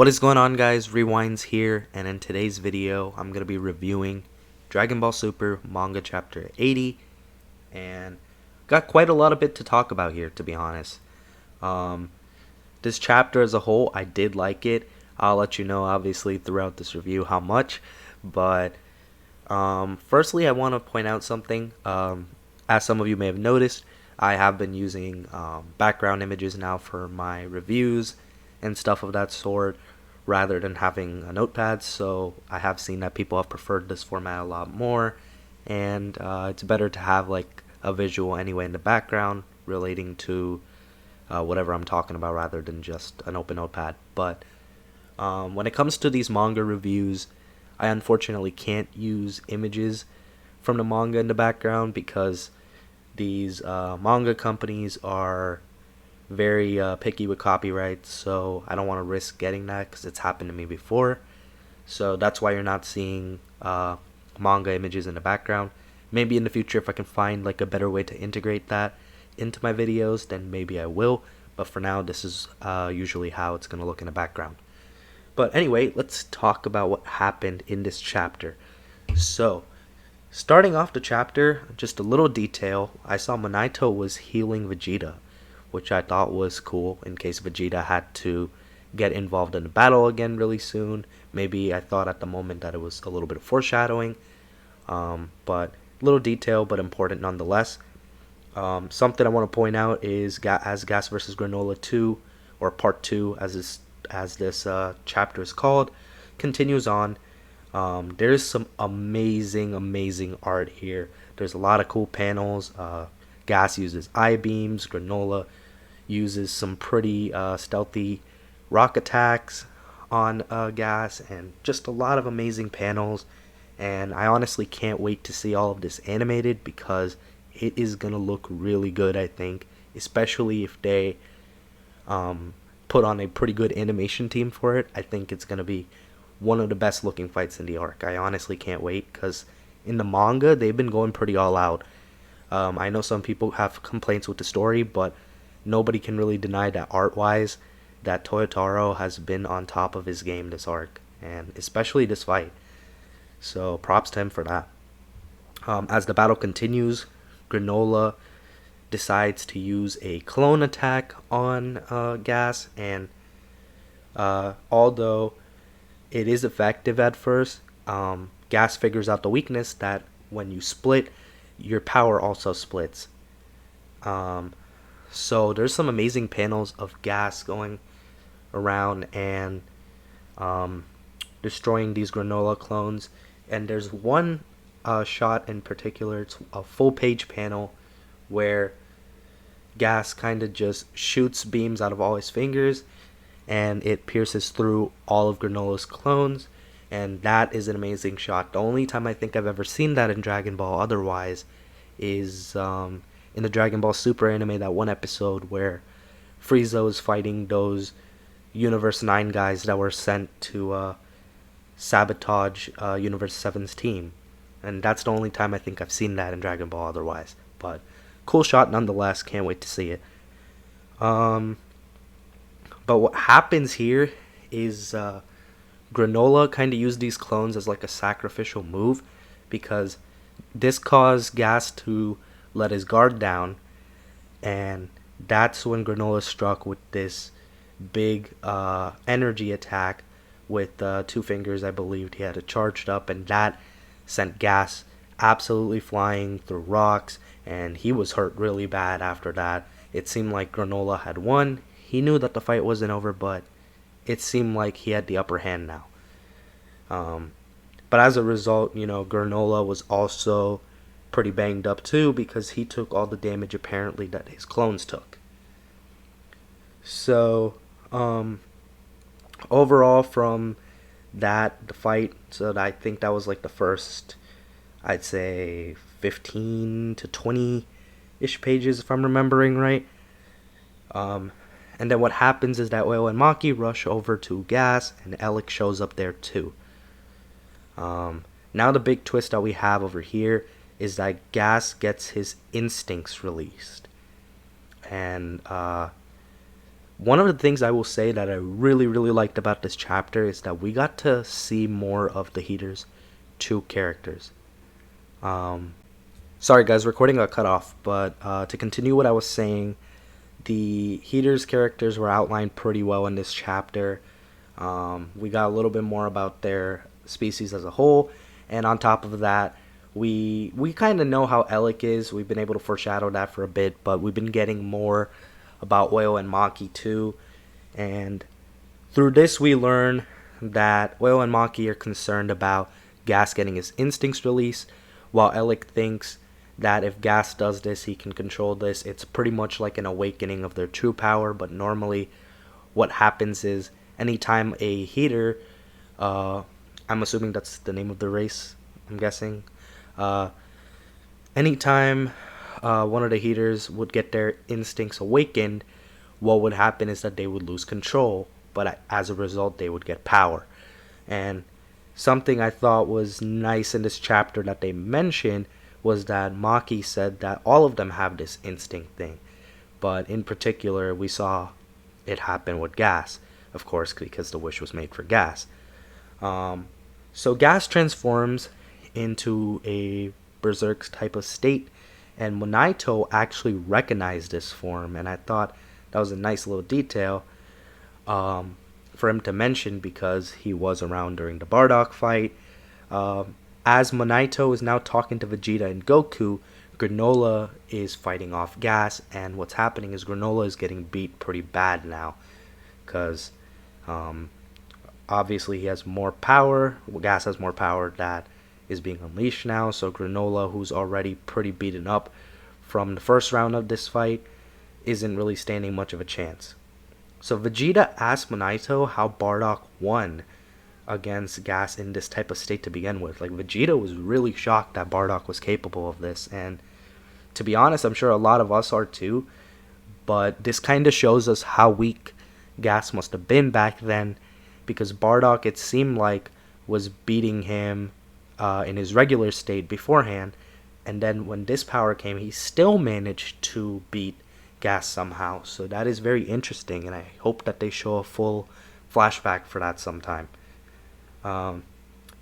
What is going on, guys? Rewinds here, and in today's video I'm going to be reviewing Dragon Ball Super Manga Chapter 80, and got quite a lot of bit to talk about here, to be honest. This chapter as a whole, I did like it. I'll let you know, obviously, throughout this review how much, but firstly, I want to point out something. As some of you may have noticed, I have been using background images now for my reviews and stuff of that sort, rather than having a notepad. So I have seen that people have preferred this format a lot more, and it's better to have like a visual anyway in the background relating to whatever I'm talking about, rather than just an open notepad. But when it comes to these manga reviews, I unfortunately can't use images from the manga in the background because these manga companies are very picky with copyright, so I don't want to risk getting that because it's happened to me before. So that's why you're not seeing manga images in the background. Maybe in the future, if I can find like a better way to integrate that into my videos, then maybe I will. But for now, this is usually how it's going to look in the background. But anyway, let's talk about what happened in this chapter. So, starting off the chapter, just a little detail, I saw Minato was healing Vegeta, which I thought was cool in case Vegeta had to get involved in a battle again really soon. Maybe I thought at the moment that it was a little bit of foreshadowing, but little detail, but important nonetheless. Something I want to point out is as Gas vs. Granola 2, or Part 2 as this chapter is called, continues on. There's some amazing art here. There's a lot of cool panels. Gas uses I-beams, Granola uses some pretty stealthy rock attacks on Gas, and just a lot of amazing panels. And I honestly can't wait to see all of this animated because it is going to look really good, I think, especially if they put on a pretty good animation team for it. I think it's going to be one of the best looking fights in the arc. I honestly can't wait because in the manga, they've been going pretty all out. I know some people have complaints with the story, but nobody can really deny that art-wise, that Toyotaro has been on top of his game this arc, and especially this fight. So props to him for that. As the battle continues, Granola decides to use a clone attack on Gas, and although it is effective at first, Gas figures out the weakness that when you split, your power also splits. So there's some amazing panels of Gas going around and destroying these Granola clones. And there's one shot in particular, it's a full page panel where Gas kind of just shoots beams out of all his fingers, and it pierces through all of Granola's clones. And that is an amazing shot. The only time I think I've ever seen that in Dragon Ball otherwise is in the Dragon Ball Super anime, that one episode where Frieza was fighting those Universe 9 guys that were sent to sabotage Universe 7's team. And that's the only time I think I've seen that in Dragon Ball otherwise. But cool shot nonetheless, can't wait to see it. But what happens here is Granola kind of used these clones as like a sacrificial move, because this caused Gas to let his guard down, and that's when Granola struck with this big energy attack with 2 fingers. I believed he had it charged up, and that sent Gas absolutely flying through rocks, and he was hurt really bad after that. It seemed like Granola had won. He knew that the fight wasn't over, but it seemed like he had the upper hand now. But as a result, Granola was also pretty banged up too, because he took all the damage apparently that his clones took. So, overall from the fight, so I think that was like the first, I'd say 15 to 20-ish pages if I'm remembering right. And then what happens is that Oil and Maki rush over to Gas, and Alec shows up there too. Now the big twist that we have over here is that Gas gets his instincts released. And One of the things I will say that I really, really liked about this chapter is that we got to see more of the Heater's two characters. Um, Sorry guys, recording got cut off, but to continue what I was saying, the Heater's characters were outlined pretty well in this chapter. We got a little bit more about their species as a whole, and on top of that, we kind of know how Alec is. We've been able to foreshadow that for a bit, but we've been getting more about Oil and Maki too, and through this we learn that Oil and Maki are concerned about Gas getting his instincts released, while Alec thinks that if Gas does this, he can control this. It's pretty much like an awakening of their true power, but normally what happens is anytime a Heater, I'm assuming that's the name of the race, I'm guessing, uh, anytime one of the Heaters would get their instincts awakened, what would happen is that they would lose control, but as a result, they would get power. And something I thought was nice in this chapter that they mentioned was that Maki said that all of them have this instinct thing, but in particular, we saw it happen with Gas, of course, because the wish was made for Gas. So Gas transforms into a berserk type of state, and Monaito actually recognized this form, and I thought that was a nice little detail for him to mention because he was around during the Bardock fight. As Monaito is now talking to Vegeta and Goku, Granola is fighting off Gas, and what's happening is Granola is getting beat pretty bad now because obviously he has more power. Gas has more power that is being unleashed now, so Granola, who's already pretty beaten up from the first round of this fight, isn't really standing much of a chance. So Vegeta asked Monaito how Bardock won against Gas in this type of state to begin with. Like, Vegeta was really shocked that Bardock was capable of this, and to be honest, I'm sure a lot of us are too, but this kind of shows us how weak Gas must have been back then, because Bardock, it seemed like, was beating him in his regular state beforehand, and then when this power came, he still managed to beat Gas somehow. So that is very interesting, and I hope that they show a full flashback for that sometime. But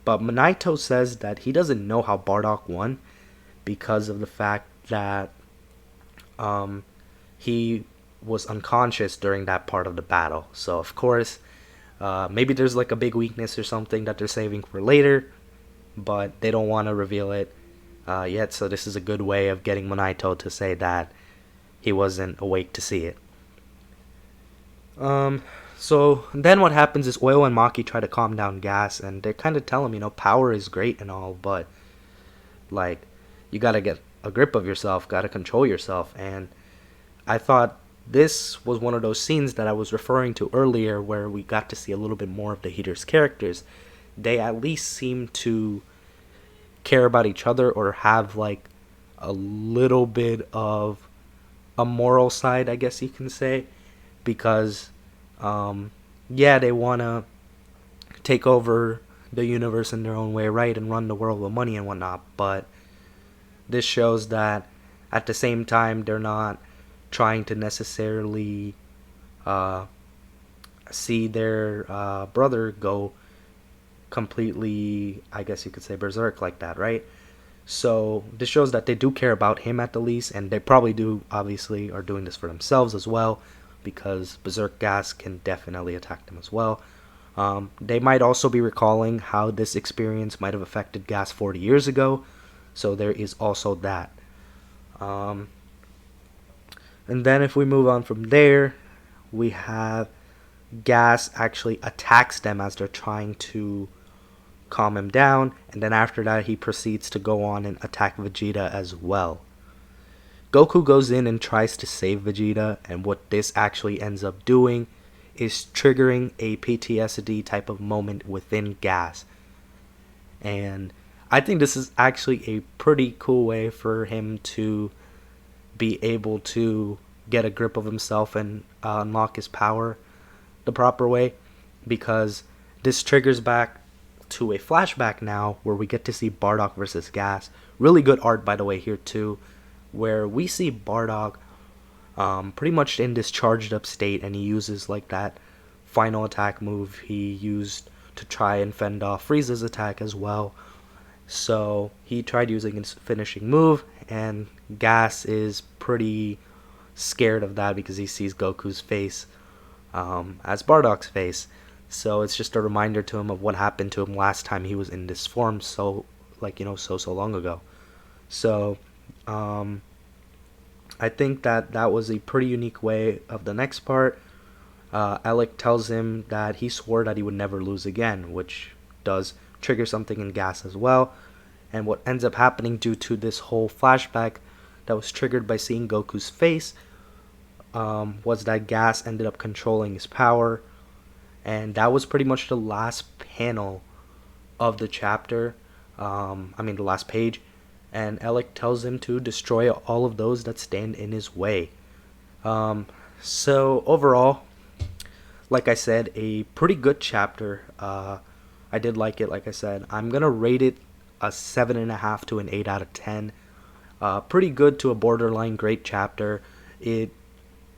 Monaito says that he doesn't know how Bardock won because of the fact that he was unconscious during that part of the battle. So of course, maybe there's like a big weakness or something that they're saving for later, but they don't want to reveal it yet. So this is a good way of getting Monaito to say that he wasn't awake to see it. So then what happens is Oil and Maki try to calm down Gas, and they kind of tell him, power is great and all, but like, you gotta get a grip of yourself, gotta control yourself. And I thought this was one of those scenes that I was referring to earlier where we got to see a little bit more of the Heater's characters. They at least seem to care about each other or have like a little bit of a moral side, I guess you can say, because they want to take over the universe in their own way, right, and run the world with money and whatnot, but this shows that at the same time they're not trying to necessarily see their brother go completely, I guess you could say, berserk like that, right? So this shows that they do care about him at the least, and they probably do, obviously, are doing this for themselves as well, because Berserk Gas can definitely attack them as well. They might also be recalling how this experience might have affected Gas 40 years ago, so there is also that. And then if we move on from there, we have Gas actually attacks them as they're trying to calm him down, and then after that he proceeds to go on and attack Vegeta as well. Goku goes in and tries to save Vegeta, and what this actually ends up doing is triggering a PTSD type of moment within Gas. And I think this is actually a pretty cool way for him to be able to get a grip of himself and unlock his power the proper way, because this triggers back to a flashback now where we get to see Bardock versus Gas. Really good art, by the way, here too, where we see Bardock pretty much in this charged up state, and he uses like that final attack move he used to try and fend off Frieza's attack as well. So he tried using his finishing move, and Gas is pretty scared of that because he sees Goku's face as Bardock's face. So it's just a reminder to him of what happened to him last time he was in this form, so so long ago. So I think that was a pretty unique way of the next part. Alec tells him that he swore that he would never lose again, which does trigger something in Gas as well. And what ends up happening due to this whole flashback that was triggered by seeing Goku's face was that Gas ended up controlling his power. And that was pretty much the last panel of the chapter. The last page. And Alec tells him to destroy all of those that stand in his way. So overall, like I said, a pretty good chapter. I did like it, like I said. I'm going to rate it a 7.5 to an 8 out of 10. Pretty good to a borderline great chapter. It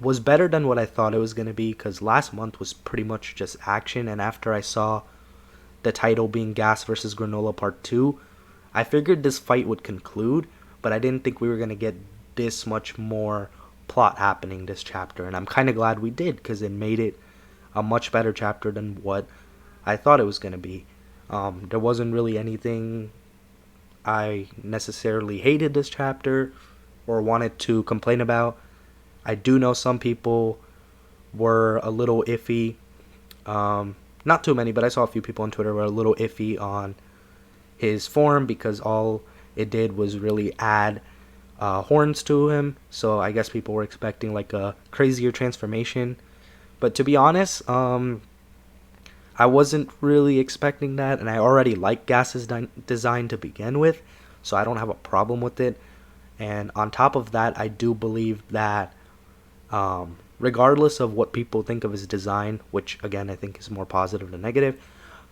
was better than what I thought it was going to be, because last month was pretty much just action, and after I saw the title being Gas versus Granola Part 2, I figured this fight would conclude, but I didn't think we were going to get this much more plot happening this chapter, and I'm kind of glad we did, because it made it a much better chapter than what I thought it was going to be. There wasn't really anything I necessarily hated this chapter or wanted to complain about. I do know some people were a little iffy. Not too many, but I saw a few people on Twitter were a little iffy on his form because all it did was really add horns to him. So I guess people were expecting like a crazier transformation. But to be honest, I wasn't really expecting that, and I already like Gas's design to begin with, so I don't have a problem with it. And on top of that, I do believe that regardless of what people think of his design, which again I think is more positive than negative,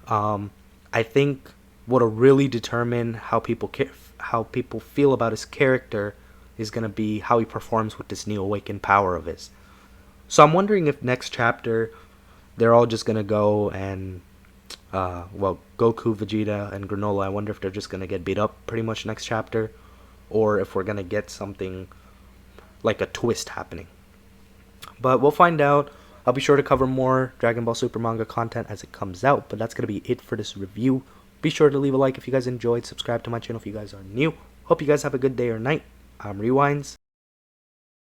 I think what'll really determine how people feel about his character is going to be how he performs with this new awakened power of his. So I'm wondering if next chapter they're all just going to go and Goku, Vegeta, and Granola, I wonder if they're just going to get beat up pretty much next chapter, or if we're going to get something like a twist happening. But we'll find out. I'll be sure to cover more Dragon Ball Super manga content as it comes out, but that's going to be it for this review. Be sure to leave a like if you guys enjoyed, subscribe to my channel if you guys are new. Hope you guys have a good day or night. I'm Rewinds.